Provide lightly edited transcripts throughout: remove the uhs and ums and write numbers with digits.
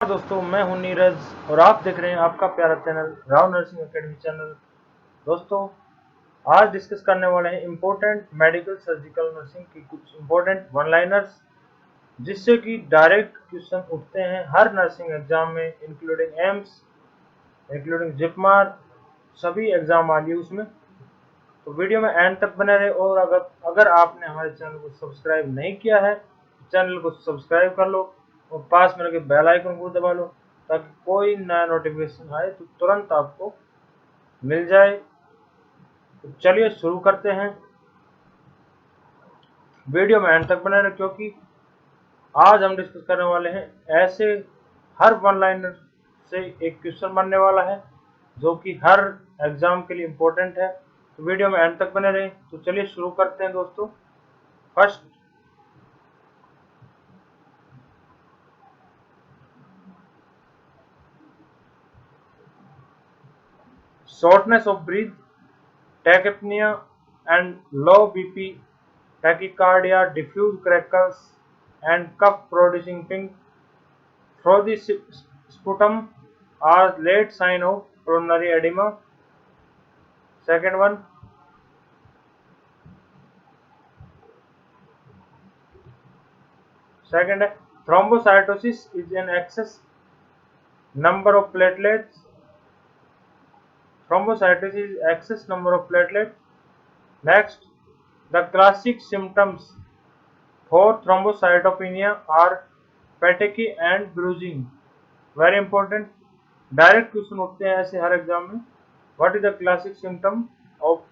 दोस्तों, मैं हूं नीरज और आप देख रहे हैं आपका प्यारा channel Rao nursing academy channel. दोस्तों, आज डिस्कस करने वाले हैं इम्पोर्टेंट मेडिकल सर्जिकल नर्सिंग की कुछ इम्पोर्टेंट वन लाइनर्स, जिससे कि डायरेक्ट क्वेश्चन उठते हैं हर नर्सिंग एग्जाम में, इंक्लूडिंग एम्स, इंक्लूडिंग जिपमार, सभी एग्जाम आ लिए उसमें। तो वीडियो में एंड तक बने रहे। और अगर आपने हमारे चैनल को सब्सक्राइब नहीं किया है तो चैनल को सब्सक्राइब कर लो और पास में लगे बेल आइकन को दबा लो, ताकि कोई नया नोटिफिकेशन आए तो तुरंत आपको मिल जाए। तो चलिए शुरू करते हैं। वीडियो में एंड तक बने रहे, क्योंकि आज हम डिस्कस करने वाले हैं ऐसे हर वन लाइनर से एक क्वेश्चन बनने वाला है जो कि हर एग्जाम के लिए इम्पोर्टेंट है। तो वीडियो में एंड तक बने रहें। तो चलिए शुरू करते हैं दोस्तों। First, shortness of breath, tachypnea and low BP, tachycardia, diffuse crackles and cough producing pink through the sputum are late sign of coronary edema. Second one, second thrombocytosis is an excess number of platelets. Thrombocytosis is excess number of platelets. Next, the classic symptoms for thrombocytopenia are fatigue and bruising. Very important. Direct question उठते हैं ऐसे हर exam में। What is the classic symptom of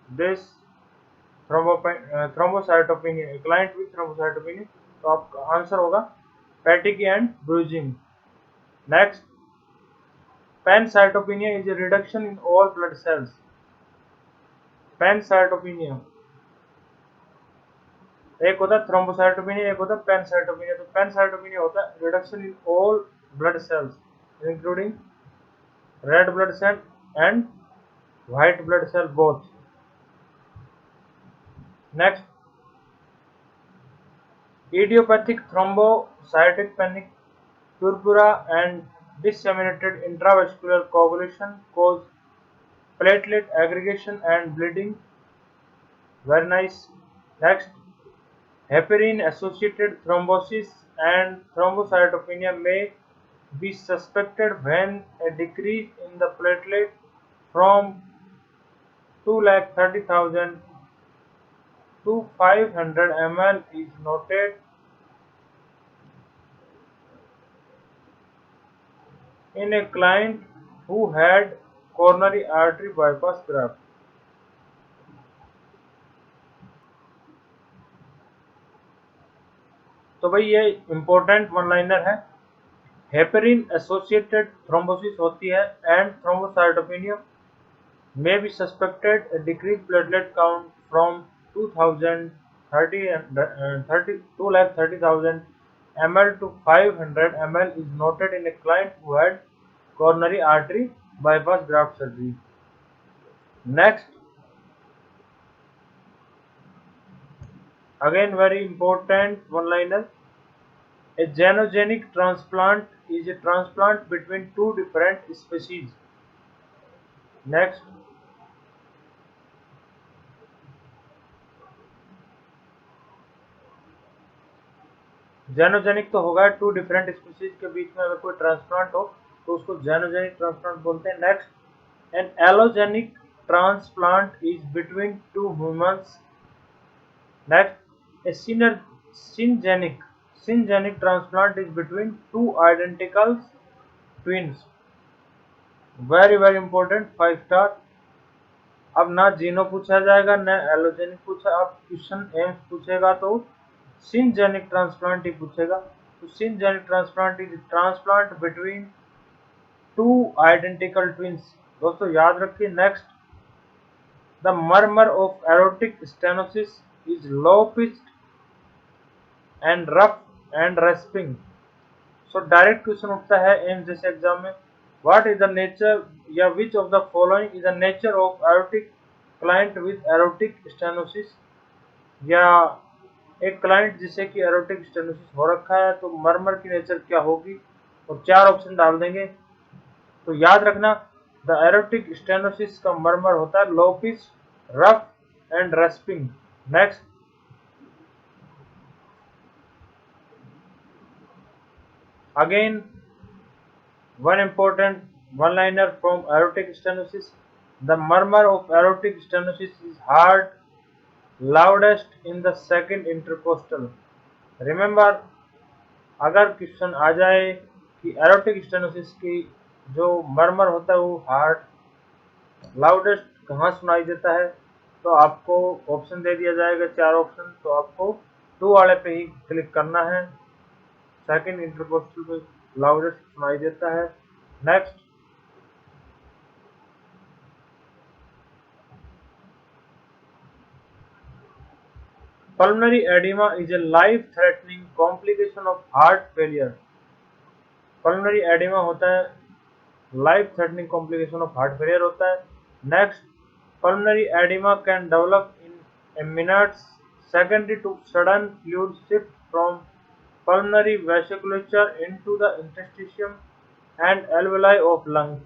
this thrombocytopenia, client with thrombocytopenia? तो आपका answer होगा fatigue and bruising. Next, pancytopenia is a reduction in all blood cells. pancytopenia, एक होता है थ्रोम्बोसाइटोपेनिया, एक होता है पैनसाइटोपेनिया। तो पैनसाइटोपेनिया होता है reduction in all blood cells including red blood cell and white blood cell both. Next, idiopathic thrombocytic panic, purpura and disseminated intravascular coagulation cause platelet aggregation and bleeding. Very nice. Next, heparin associated thrombosis and thrombocytopenia may be suspected when a decrease in the platelet from 230,000 to 500 ml is noted in a client who had coronary artery bypass graft. तो भाई ये important one liner है। Heparin associated thrombosis होती है and thrombocytopenia may be suspected a decreased platelet count from 230,000 ml to 500 ml is noted in a client who had coronary artery bypass graft surgery. Next, again very important one liner, a genogenic transplant is a transplant between two different species. Next, जेनोजेनिक तो होगा to different species के बीच में अगर कोई transplant हो तो उसको जेनोजेनिक transplant बोलते हैं. Next, an allogenic transplant is between two humans. Next, a syngenic transplant is between two identical twins. Very very important, 5 star. अब ना जीनो पूछा जाएगा ना एलोजेनिक पूछा, अब क्वेश्चन एम्स पूछेगा तो सिंजेनिक ट्रांसप्लांट ही पूछेगा. तो syngenic transplant is transplant between two identical twins. दोस्तों याद रखिए. Next, the murmur of aortic stenosis is low pitched and rough and rasping. So direct question उठता है एम्स जैसे एग्जाम में. व्हाट इज द नेचर या which of the following is the nature of aortic client with aortic stenosis. या एक client जिसे कि erotic stenosis हो रखा है तो मर्मर की नेचर क्या होगी. और 4 ऑप्शन डाल देंगे। तो याद रखना, द एरोटिक स्टेनोसिस का मर्मर होता है low pitch, rough and rasping. Next, again one important one-liner from aortic stenosis: the murmur of aortic stenosis is heard loudest in the second intercostal. Remember, अगर question आ जाए कि erotic stenosis की जो murmur होता है वो हार्ट लाउडेस्ट कहाँ सुनाई देता है, तो आपको ऑप्शन दे दिया जाएगा 4 ऑप्शन। तो आपको 2 वाले पे ही क्लिक करना है। सेकंड इंटरकोस्टल पे लाउडेस्ट सुनाई देता है। Next, pulmonary edema is a life-threatening complication of heart failure. pulmonary edema होता है life threatening complication of heart failure होता है। Next, pulmonary edema can develop in a minutes secondary to sudden fluid shift from pulmonary vasculature into the interstitium and alveoli of lungs.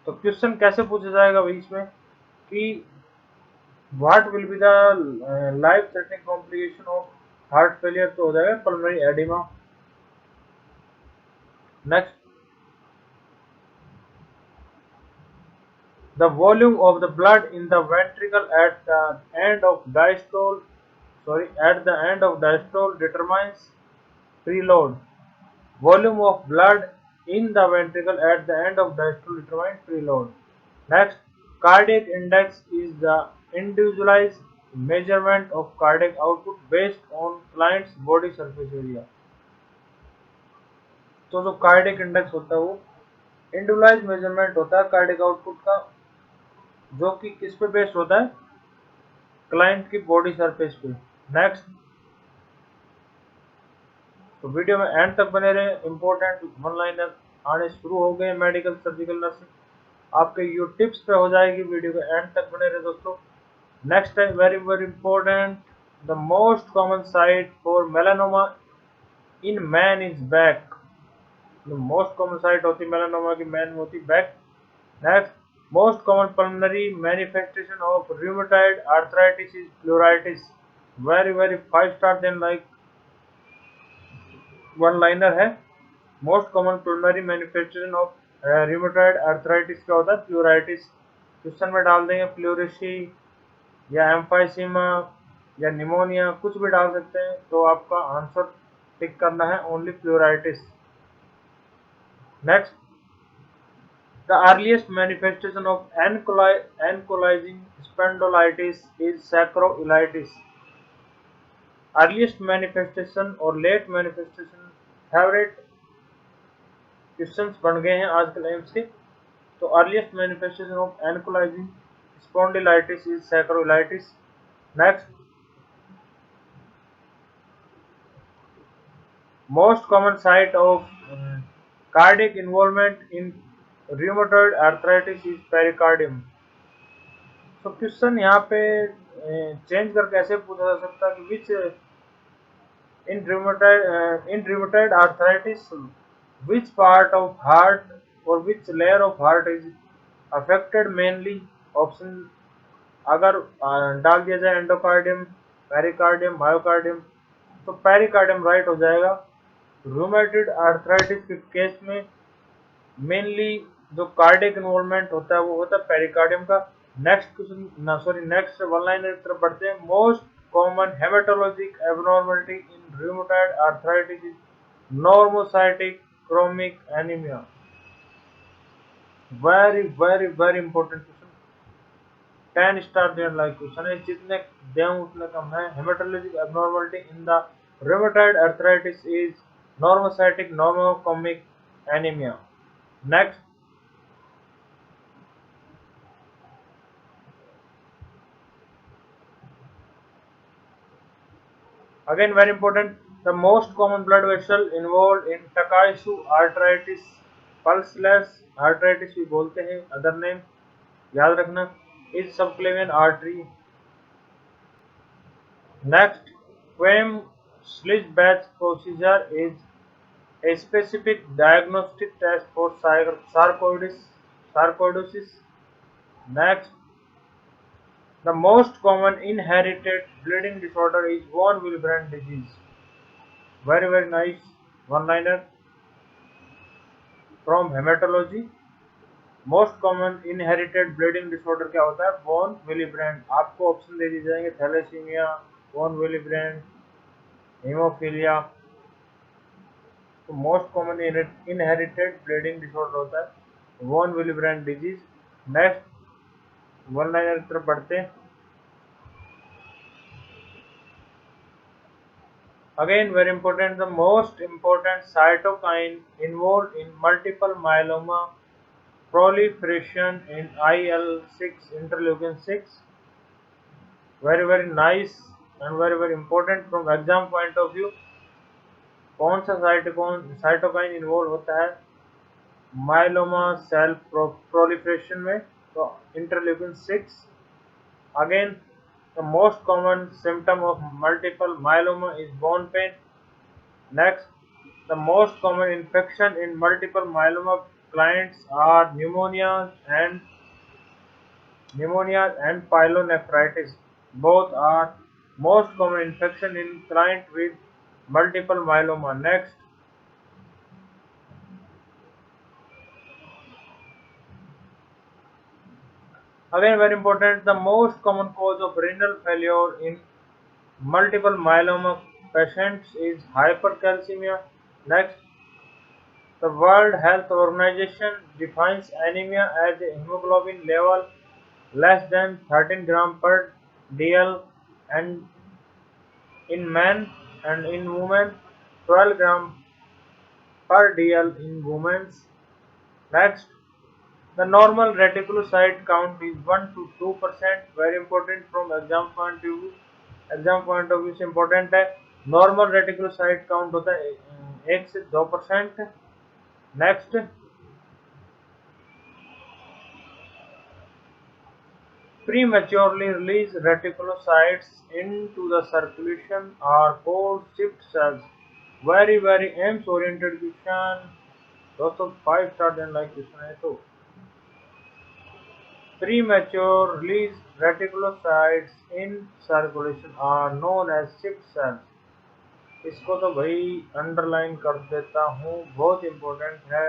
तो question कैसे पूछा जाएगा भाई इसमें कि what will be the life threatening complication of heart failure, तो हो जाएगा pulmonary oedema. Next, the volume of the blood in the ventricle at the end of diastole determines preload. Volume of blood in the ventricle at the end of diastole determines preload. Next, cardiac index is the individualized measurement of cardiac output based on client's body surface area. तो जो cardiac index होता है वो individualised measurement होता है cardiac output का, जो कि किस पे बेस्ड होता है, क्लाइंट की बॉडी सरफेस पे। नेक्स्ट, तो वीडियो में एंड तक बने रहे, इंपॉर्टेंट वन लाइनर आने शुरू हो गए। मेडिकल सर्जिकल नर्सिंग आपके यू टिप्स पे हो जाएगी, वीडियो के एंड तक बने रहे दोस्तों। नेक्स्ट है very very important, the most common site for melanoma in man is back. Most common site होती मेलानोमा की मैन में होती back. Next, most common pulmonary manifestation of rheumatoid arthritis is pleuritis. Very very 5 star then like one liner है। Most common pulmonary manifestation of rheumatoid arthritis क्या होता है, प्लूराइटिस। Question में डाल देंगे प्लूरिशी या एम्फाइसीमा या निमोनिया, कुछ भी डाल सकते हैं। तो आपका आंसर टिक करना है only pleuritis. Next, the earliest manifestation of ankylosing spondylitis is sacroiliitis. Earliest manifestation और लेट मैनिफेस्टेशन फेवरेट क्वेश्चंस बन गए हैं आजकल एम्स के। तो earliest manifestation of ankylosing spondylitis is sacroiliitis. Next, most common site of cardiac involvement in rheumatoid arthritis is pericardium. तो question यहाँ पे चेंज करके ऐसे पूछा जा सकता है कि which in rheumatoid arthritis which part of heart or which layer of heart is affected mainly। Option अगर डाल दिया जाए एंडोकार्डियम, पेरिकार्डियम, मायोकार्डियम, तो पेरिकार्डियम राइट हो जाएगा। रूमेटॉइड आर्थराइटिस के केस में मेनली जो कार्डियक इन्वॉल्वमेंट होता है वो होता है पेरिकार्डियम का। Next question next one line की तरफ बढ़ते हैं। Most common haematologic abnormality in rheumatoid arthritis is normocytic chromic anaemia. Very very very important question, 10 star then like question है, जितने दें उतने कम है। हेमेटोलॉजिक abnormality in the rheumatoid arthritis is normocytic normochromic anaemia. Next, again very important, the most common blood vessel involved in Takaisu arteritis, pulseless arteritis भी बोलते हैं, other name याद रखना, is subclavian artery। नेक्स्ट, क्वेम Sledge batch procedure is a specific diagnostic test for sarcoidosis. Next, the most common inherited bleeding disorder is von Willebrand disease. Very very nice one-liner from hematology. Most common inherited bleeding disorder क्या होता है? Von Willebrand. आपको option दे दिए जाएंगे, thalassaemia, von Willebrand, haemophilia. तो most common inherited bleeding disorder होता है von Willebrand disease. Next one liner की तरफ बढ़ते हैं। Again very important, the most important cytokine involve in multiple myeloma proliferation in IL-6 interleukin 6. Very very nice and very very important from exam point of view। कौन सा cytokine involve होता है myeloma cell proliferation में? तो interleukin 6। Again the most common symptom of multiple myeloma is bone pen. Next, the most common infection in multiple myeloma clients are pneumonias and pyelonephritis. Both are most common infection in client with multiple myeloma. Next, again very important, the most common cause of renal failure in multiple myeloma patients is hypercalcemia. Next, the World Health Organization defines anemia as a hemoglobin level less than 13 gram per dl and in men, and in women 12 gram per dl in women. Next, the normal reticulocyte count is 1 to 2%. Very important from exam point of view। Exam point of view से important है। Normal reticulocyte count होता है 1 से 2%। Next, prematurely released reticulocytes into the circulation are called shift cells। very very AIIMS oriented question दोस्तों, 5 star देने like question है। तो premature released reticulocytes in circulation are known as shift cells। इसको तो भाई अंडरलाइन कर देता हूँ, बहुत इंपॉर्टेंट है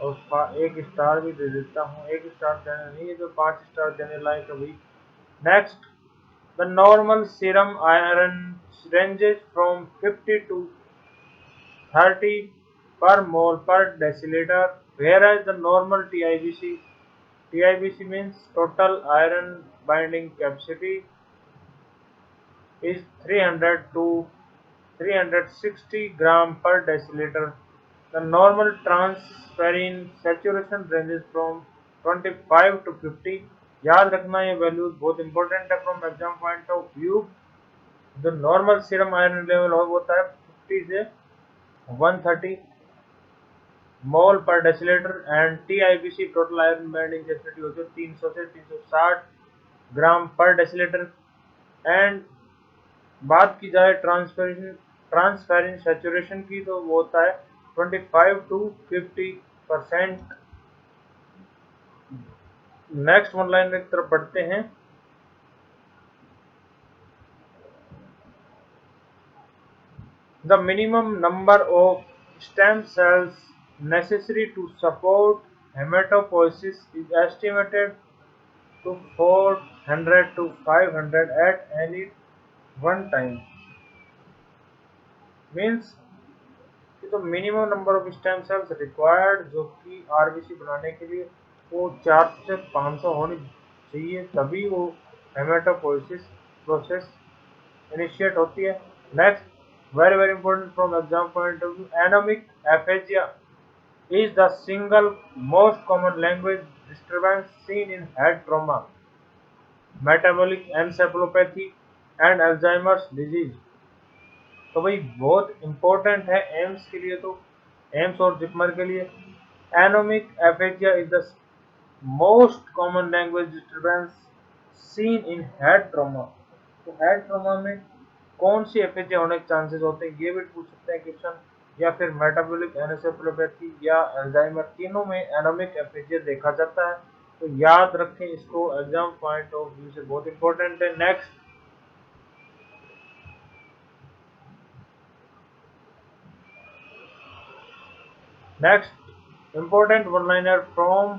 और एक स्टार भी दे देता हूँ। एक स्टार देने नहीं है तो 5 स्टार देने लायक है भाई। Next, the normal serum iron ranges from 50 to 30 per mole per deciliter, whereas the normal TIBC means total iron binding capacity is 300 to 360 gram per deciliter। The normal transferrin saturation ranges from 25 to 50। याद रखना ये values बहुत important है from exam point of view. जो normal serum iron level होता है 50 से 130 मोल पर decilitre and TIBC total iron binding capacity होती है 300 से 360 ग्राम पर डेसीलीटर। एंड बात की जाए ट्रांसफेरिन सैचुरेशन की तो वो होता है 25 to 50%। नेक्स्ट वन लाइन की तरफ बढ़ते हैं। The minimum number of stem sales necessary to support hematopoiesis is estimated to 400 to 500 at any one time। Means तो minimum number of stem cells required जो कि आरबीसी बनाने के लिए वो 400 से 500 होनी चाहिए, तभी वो हेमेटोपोइसिस प्रोसेस इनिशिएट होती है। Next, very very important from exam point of view, anomic aphasia is the single most common language disturbance seen in head trauma, metabolic encephalopathy and Alzheimer's disease। तो भाई बहुत इंपॉर्टेंट है एम्स के लिए, तो AIIMS और जिपमर के लिए anomic aphasia is the most common language disturbance seen in head trauma. तो हेड ट्रॉमा में कौन सी एफएजे होने के चांसेस होते हैं, ये भी पूछ सकते हैं क्वेश्चन। या फिर मेटाबॉलिक एनसेफेलोपैथी या अल्जाइमर, तीनों में एनोमिक एफएजे देखा जाता है। तो याद रखें इसको, एग्जाम पॉइंट ऑफ व्यू से बहुत इंपॉर्टेंट है। Next important one-liner from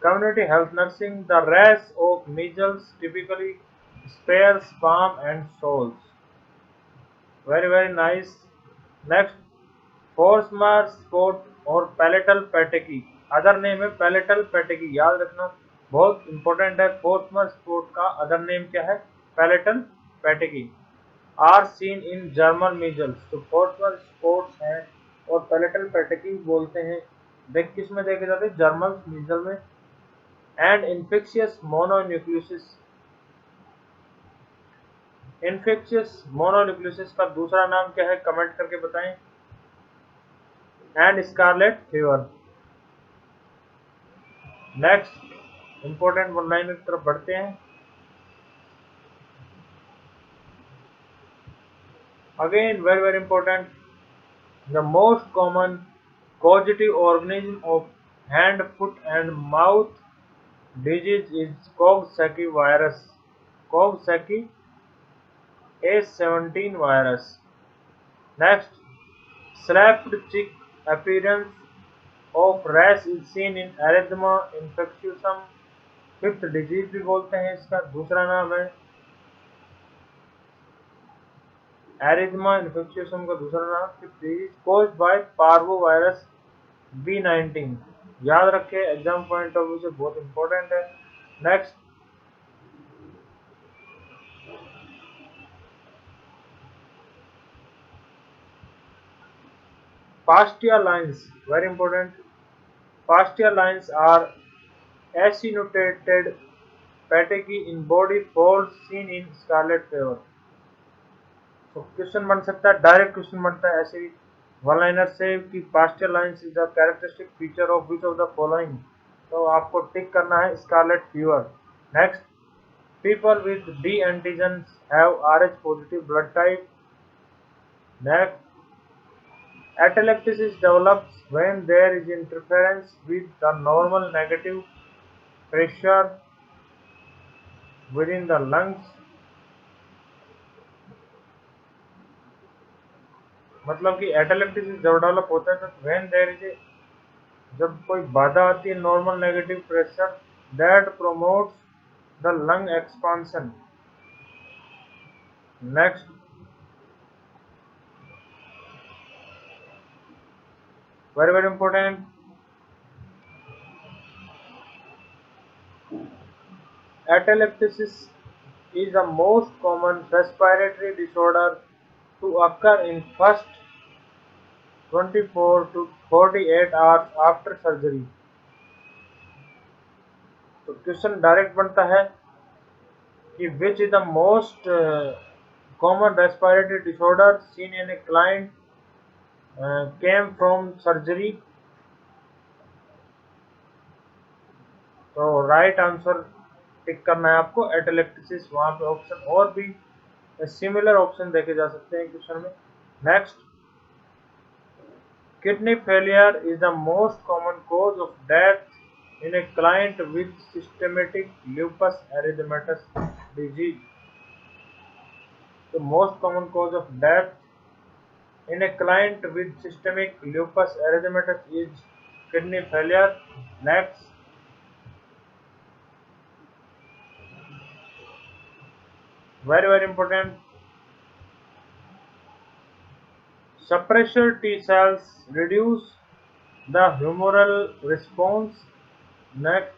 community health nursing: the rash of measles typically spares palm and soles. Very very nice. Next, Forsmark spot और पैलेटल पैटेकी, अदर नेम है palatal petechiae, याद रखना बहुत important है। Forchheimer spot का other name क्या है, palatal petechiae. Are seen in German measles, तो फोर्समर स्पोर्ट्स हैं और पैलेटल पैटेकी बोलते हैं, देख किस में देखे जाते हैं, जर्मन मीजल में। And infectious mononucleosis, infectious mononucleosis का दूसरा नाम क्या है, कमेंट करके बताएं। And Scarlett fever. Next important one line की तरफ बढ़ते हैं। Again very very important, the most common causative organism of hand, foot and mouth disease is Coxsackie virus, Coxsackie A17 virus. Next, slapped cheek appearance of rash is seen in erythema infectiosum, fifth disease भी बोलते हैं, इसका दूसरा नाम है erythema इन्फेक्शियसम का दूसरा नाम, fifth disease caused by parvo virus B19, याद रखें एग्जाम पॉइंट ऑफ व्यू से बहुत इंपॉर्टेंट है। Next, Pastia lines, very important. Pastia lines are acinotated petechiae in body folds seen in scarlet fever. तो क्वेश्चन बन सकता है, डायरेक्ट क्वेश्चन बनता है ऐसे वन लाइनर से कि Pastia lines is the characteristic feature of which of the following, तो आपको टिक करना है scarlet fever. Next, people with D antigen have RH positive blood type. Next, atelectasis develops when there is interference with the normal negative pressure within the lungs, मतलब कि एटेलेक्टिसिस जब develop होता है तो व्हेन देयर इज ए, जब कोई बाधा आती है normal negative pressure that promotes the lung expansion. Next, very very important, atelectasis is the most common respiratory disorder to occur in first 24 to 48 hours after surgery। तो question direct बनता है कि which is the most common respiratory disorder seen in a client came from surgery. तो right answer tick करना है आपको एटेलेक्टिसिस, वहां पे ऑप्शन और भी सिमिलर ऑप्शन देखे जा सकते हैं क्वेश्चन में। Next, kidney failure is the most common cause of death in a client with systematic lupus erythematosus disease. The most common cause of death in a client with systemic lupus erythematosus is kidney failure. Next, very very important, suppressor T cells reduce the humoral response. Next,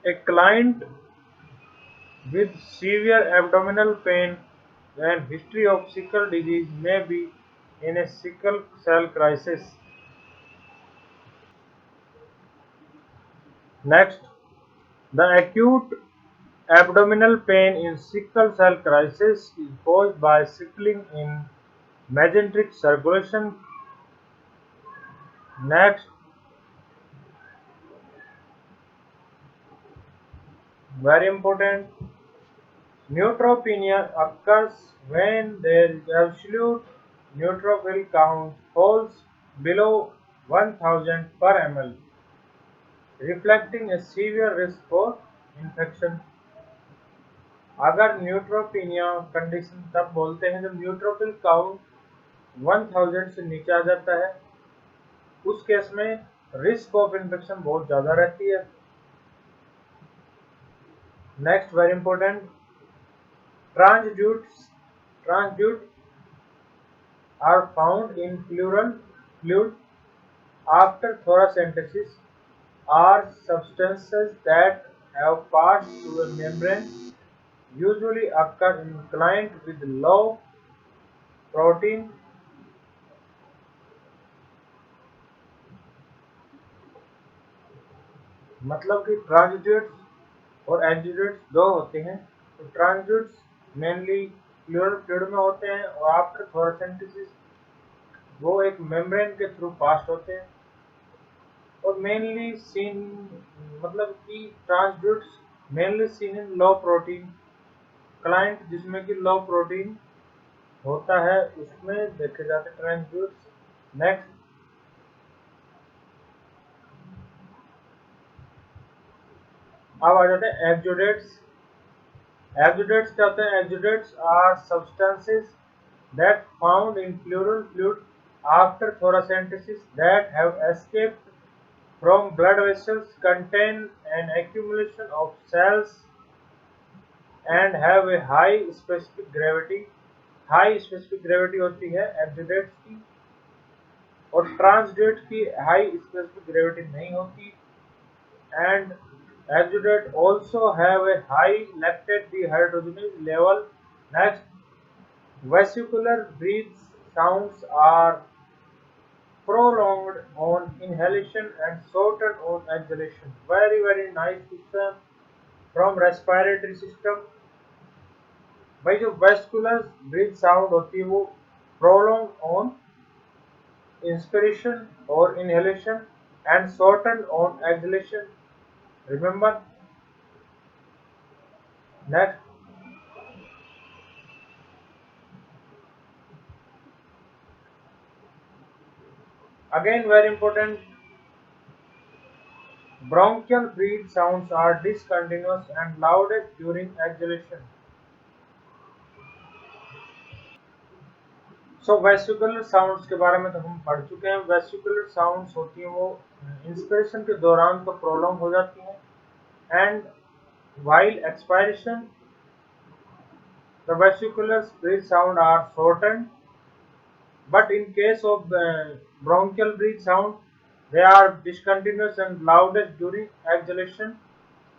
a client with severe abdominal pain and history of sickle disease may be in a sickle cell crisis. Next, the acute abdominal pain in sickle cell crisis is caused by sickling in mesenteric circulation. Next, Very important. Neutropenia occurs when there is absolute neutrophil count falls below 1000 per ml, reflecting a severe risk for infection. अगर न्यूट्रोपिनिया condition तब बोलते हैं जब neutrophil count 1000 से नीचे आ जाता है, उस केस में रिस्क ऑफ इन्फेक्शन बहुत ज़्यादा रहती है। Next very important, transudate are found in pleural fluid after thoracentesis are substances that have passed through a membrane, usually occur in clients with low protein मतलब कि ट्रांसड्यूट्स और एक्सुडेट्स दो होते हैं। तो ट्रांसड्यूट्स मेनली प्लूरल फ्लूइड में होते हैं और आफ्टर थोरासेंटेसिस वो एक मेम्ब्रेन के थ्रू पास होते हैं और मेनली सीन मतलब कि transudates mainly seen in low protein client जिसमें कि लो प्रोटीन होता है उसमें देखे जाते हैं ट्रांसड्यूट्स। नेक्स्ट अब आ जाते हैं एक्सुडेट्स। एक्सुडेट्स क्या होते हैं? Exudates are substances that found in pleural fluid after thoracentesis that have escaped from blood vessels, contain an accumulation of cells and have a high specific gravity। High specific gravity होती है exudates की और ट्रांसड्यूट की high specific gravity नहीं होती। And exudate also have a high lactate dehydrogenase level। Next, vesicular breath sounds are prolonged on inhalation and shortened on exhalation। Very nice question from respiratory system। भाई जो vascular breath sound होती है वो prolong on inspiration और inhalation and shorten on exhalation. Remember. Next, again very important, bronchial breath sounds are discontinuous and loudest during exhalation। So vesicular sounds के बारे में तो हम पढ़ चुके हैं। वेस्टिकुलर साउंड्स होती हैं वो इंस्पिरेशन के दौरान तो प्रोलॉन्ग हो जाती हैं and while expiration the vesicular breath sound are shortened, but in case of bronchial breath sound they are discontinuous and loudest during exhalation।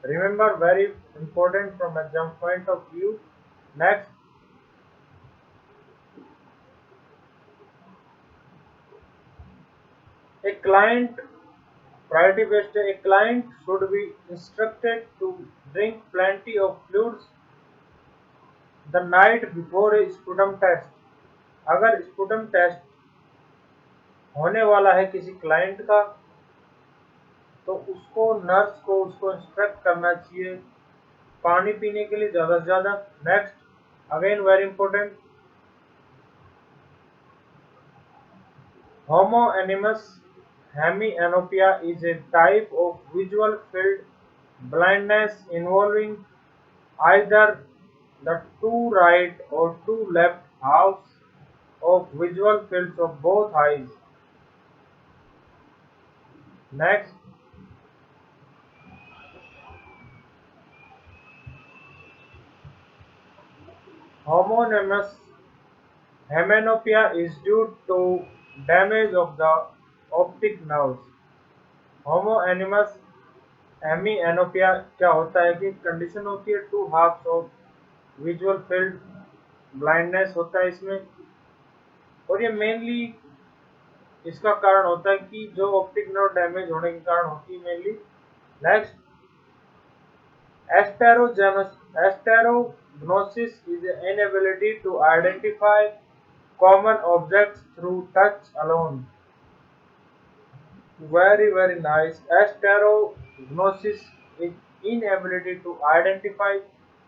Remember, very important from exam point of view। Next, a client priority based, a client should be instructed to drink plenty of fluids the night before a sputum test। अगर sputum test होने वाला है किसी client का तो उसको nurse को उसको इंस्ट्रक्ट करना चाहिए पानी पीने के लिए ज़्यादा से ज़्यादा। Next, again very important, homonymous hemianopia is a type of visual field blindness involving either the two right or two left halves of visual fields of both eyes। Next, homonymous hemianopia is due to damage of the optic nerves। homonymous hemianopia क्या होता है कि condition होती है two halves of visual field blindness होता है इसमें और ये मेनली इसका कारण होता है कि जो ऑप्टिक नर्व डैमेज होने के कारण होती है mainly. Next, astereognosis is inability to identify common objects through touch alone. Very nice. Astereognosis inability to identify,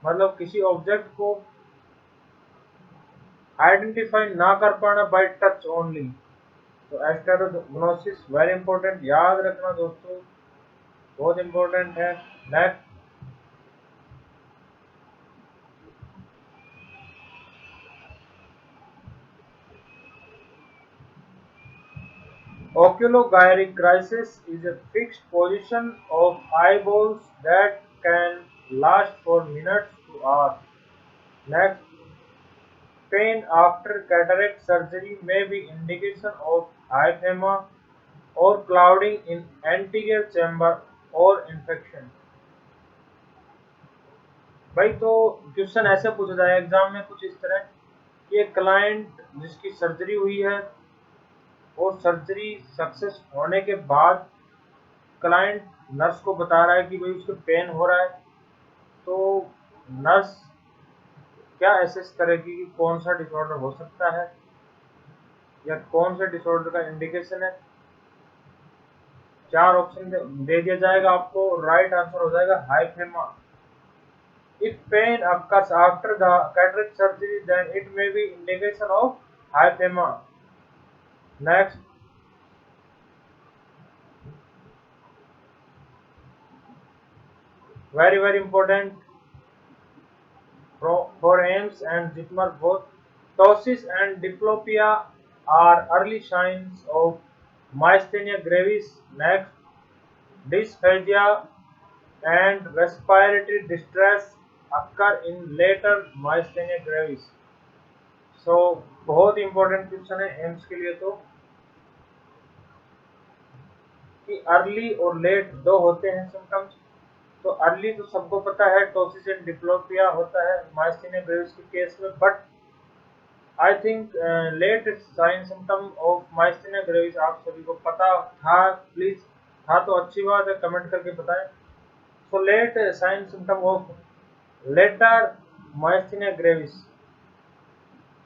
मतलब किसी ऑब्जेक्ट को आइडेंटिफाई ना कर पाना बाय टच ओनली। तो एस्टेरोग्नोसिस वेरी इंपॉर्टेंट, याद रखना दोस्तों, बहुत इंपॉर्टेंट है। Next, oculogyric crisis is a fixed position of eyeballs that can last for minutes to hours. Next, pain after cataract surgery may be indication of hyphema or clouding in anterior chamber or infection। भाई तो question ऐसे पूछा जाए exam में कुछ इस तरह कि एक क्लाइंट जिसकी सर्जरी हुई है और सर्जरी सक्सेस होने के बाद क्लाइंट नर्स को बता रहा है कि भाई उसको पेन हो रहा है, तो नर्स क्या एसेस करेगी कि कौन सा डिसऑर्डर हो सकता है या कौन से डिसऑर्डर का इंडिकेशन है। चार ऑप्शन दे दिया जाएगा आपको, राइट आंसर हो जाएगा हाइफेमा। If pain occurs after the cataract surgery, then it may be indication of hyphema। Next, very important for Ames and Zitmer both, ptosis and diplopia are early signs of myasthenia gravis. Next, dysphagia and respiratory distress occur in later myasthenia gravis। सो बहुत important question है AIIMS के लिए, तो कि early और late दो होते हैं सिम्टम्स। तो अर्ली तो सबको पता है, टोसिस एंड डिप्लोपिया होता है माइस्थेनिया ग्रेविस के केस में, but I think late sign symptom of myasthenia gravis आप सभी को पता था। प्लीज, था तो अच्छी बात है, कमेंट करके बताएं। So late sign symptom of later myasthenia gravis,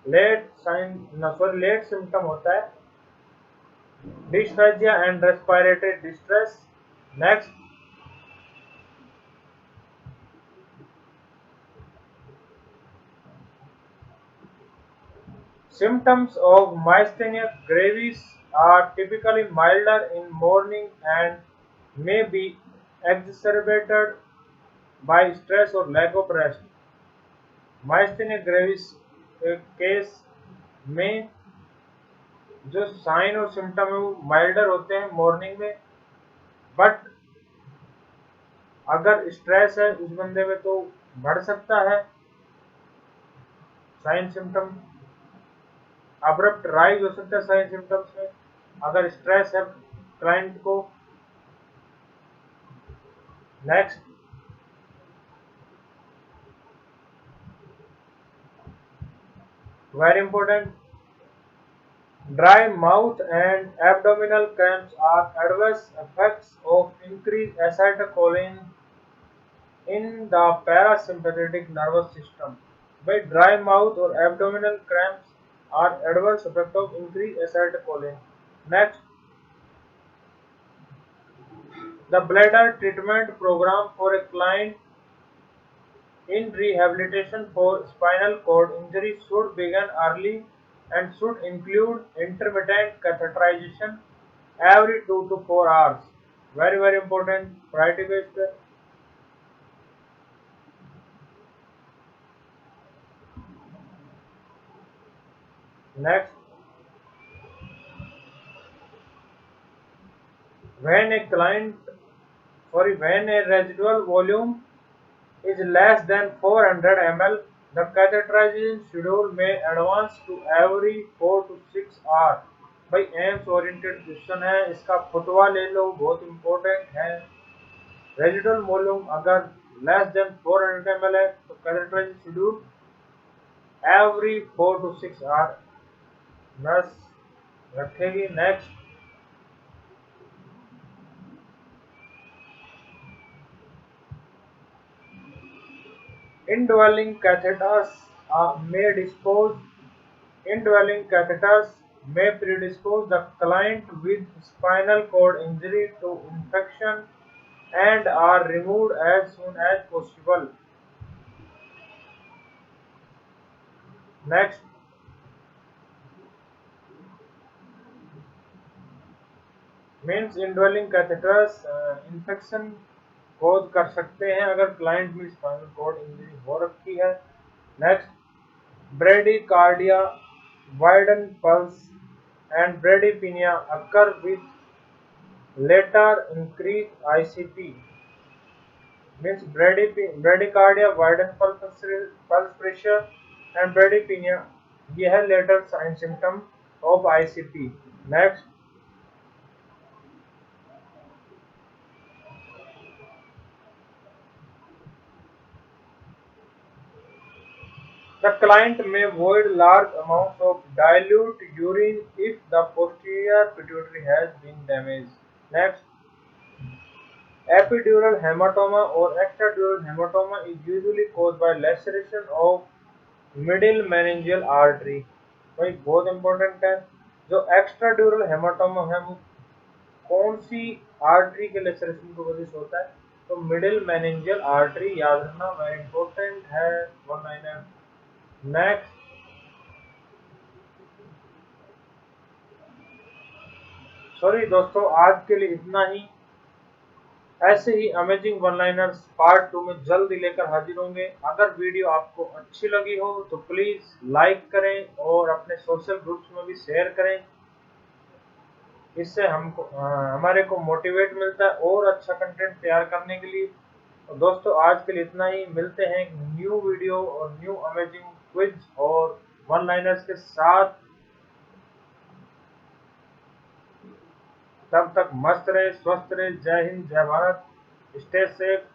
late symptom होता है dysphagia and respiratory distress। Next, symptoms of myasthenia gravis are typically milder in morning and may be exacerbated by stress or lack of rest। myasthenia gravis case में जो sign और symptom है वो milder होते हैं morning में, but अगर stress है उस बंदे में तो बढ़ सकता है साइन सिम्टम, अब्रप्ट राइज हो सकता है साइन सिम्टम्स में अगर स्ट्रेस है क्लाइंट को। Next, very important, dry mouth and abdominal cramps are adverse effects of increase acetylcholine in the parasympathetic nervous system. भाई ड्राई माउथ और abdominal cramps are adverse effect of increase acetylcholine. Next, the bladder treatment program for a client in rehabilitation for spinal cord injury should begin early and should include intermittent catheterization every 2 to 4 hours। Very important, priority based। Next, when a residual volume is less than 400 ml, the catheterization schedule may advance to every 4 to 6 hours। भाई AIIMS oriented question है, इसका फुटवा ले लो, बहुत important है। Residual volume अगर less than 400 ml है तो catheterisation schedule every 4 to 6 hour nurse रखेगी। Next, indwelling catheters may predispose the client with spinal cord injury to infection and are removed as soon as possible. Next, means indwelling catheters infection cause कर सकते हैं अगर client में spinal cord injury हो रखी है। Next, bradycardia widen pulse and bradypnoea occur with later increase ICP. Means bradycardia widen pulse pressure and bradypnoea ये है later sign symptom of ICP. Next, the client may void large amounts of dilute urine if the posterior pituitary has been damaged. Next, epidural hematoma or extradural hematoma is usually caused by laceration of middle meningeal artery. भाई बहुत important है, जो एक्स्ट्राड्यूरल haematoma है वो कौन सी artery के laceration की वजह से होता है? तो मिडिल मेनिंजियल आर्टरी, याद रखना, वेरी इंपॉर्टेंट है, वन लाइनर। नेक्स्ट, सॉरी दोस्तों, आज के लिए इतना ही। ऐसे ही अमेजिंग वन लाइनर्स पार्ट 2 में जल्दी लेकर हाजिर होंगे। अगर वीडियो आपको अच्छी लगी हो तो प्लीज लाइक करें और अपने सोशल ग्रुप्स में भी शेयर करें, इससे हमको हमारे को मोटिवेट मिलता है और अच्छा कंटेंट तैयार करने के लिए। तो दोस्तों आज के लिए इतना ही, मिलते हैं न्यू वीडियो और न्यू अमेजिंग क्विज और वन लाइनर्स के साथ। तब तक मस्त रहे, स्वस्थ रहे। जय हिंद, जय भारत, स्टे सेफ।